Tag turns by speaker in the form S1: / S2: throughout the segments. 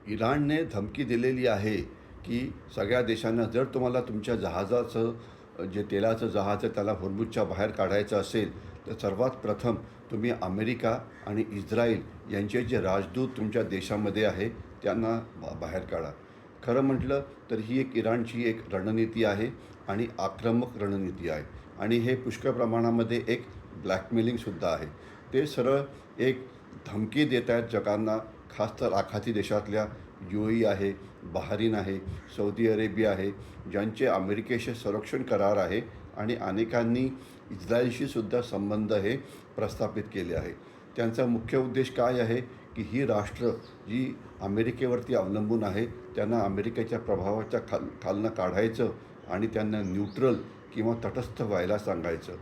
S1: इराणने धमकी दिलेली आहे की सगळ्या देशांना जर तुम्हाला तुमच्या जहाजाचं जे तेलाचं जहाज आहे त्याला होर्मुझच्या बाहेर काढायचं असेल तर सर्वात प्रथम तुम्ही अमेरिका आणि इस्रायल यांचे जे राजदूत तुमच्या देशामध्ये आहे त्यांना बाहेर काढा. खरं म्हटलं तर ही एक इराणची एक रणनीती आहे आणि आक्रमक रणनीती आहे आणि हे पुष्कळ प्रमाणामध्ये एक ब्लॅकमेलिंगसुद्धा आहे. ते सरळ एक धमकी देत आहेत जगांना, खास तर आखाती देशातल्या UAE आहे, बहारीन आहे, सौदी अरेबिया आहे, ज्यांचे अमेरिकेशी संरक्षण करार आहे आणि अनेकांनी इस्रायलशीसुद्धा संबंध हे प्रस्थापित केले आहे. त्यांचा मुख्य उद्देश काय आहे की ही राष्ट्र जी अमेरिकेवरती अवलंबून आहे त्यांना अमेरिकेच्या प्रभावाच्या खालनं काढायचं आणि त्यांना न्यूट्रल किंवा तटस्थ व्हायला सांगायचं.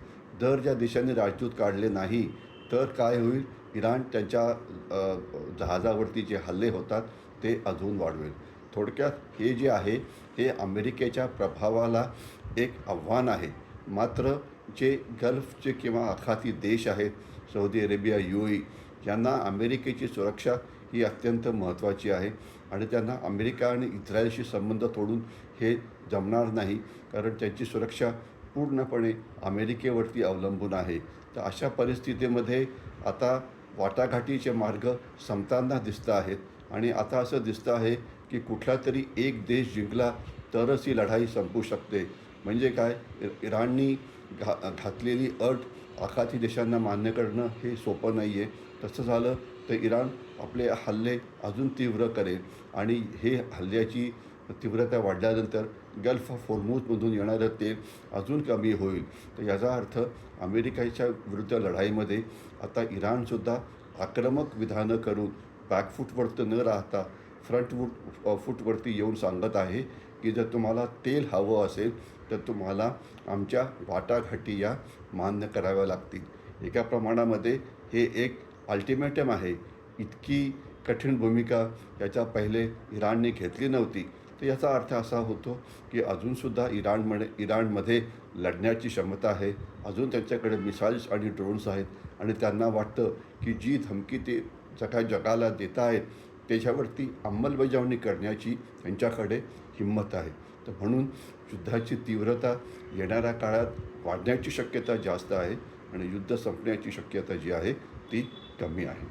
S1: जर ज्या देशाने राजदूत काढले नाही तर काय होईल, इराण त्यांच्या जहाजावरती जे हल्ले होतात ते अजून वाढवेल. थोडक्यात हे जे आहे हे अमेरिकेच्या प्रभावाला एक आव्हान आहे. मात्र जे गल्फचे किंवा आखाती देश आहेत, सौदी अरेबिया, UAE, यांना अमेरिकेची सुरक्षा ही अत्यंत महत्त्वाची आहे आणि त्यांना अमेरिका आणि इस्रायलशी संबंध तोडून हे जमणार नाही, कारण त्यांची सुरक्षा पूर्णपणे अमेरिकेवरती अवलंबून आहे. तर अशा परिस्थितीमध्ये आता वाटाघाटीचे मार्ग संपताना दिसत आहेत आणि आता असं दिसतं आहे की कुठला तरी एक देश जिंकला तरच ही लढाई संपू शकते. म्हणजे काय, इराणनी घातलेली अट आखाती देशांना मान्य करणं हे सोपं नाही आहे. तसं झालं तर इराण आपले हल्ले अजून तीव्र करेल आणि हे हल्ल्याची तीव्रता वाढल्यानंतर गल्फ ऑफ होर्मुझमधून येणारं तेल अजून कमी होईल. तर याचा अर्थ अमेरिकेच्या विरुद्ध लढाईमध्ये आता इराणसुद्धा आक्रमक विधानं करून बॅकफूटवरती न राहता फूटवरती येऊन सांगत आहे की जर तुम्हाला तेल हवं असेल तर तुम्हाला आमच्या वाटाघाटी या मान्य कराव्या लागतील. एका प्रमाणामध्ये हे एक अल्टिमेटम आहे. इतकी कठीण भूमिका याच्या पहिले इराणने घेतली नव्हती. तर याचा अर्थ असा होतो की अजूनसुद्धा इराणमध्ये लढण्याची क्षमता आहे. अजून त्यांच्याकडे मिसाईल्स आणि ड्रोन्स आहेत आणि त्यांना वाटतं की जी धमकी ते जगाला देत आहेत त्याच्यावरती अंमलबजावणी करण्याची त्यांच्याकडे हिंमत आहे. तर म्हणून युद्धाची तीव्रता येणाऱ्या काळात वाढण्याची शक्यता जास्त आहे आणि युद्ध संपण्याची शक्यता जी आहे ती कमी आहे.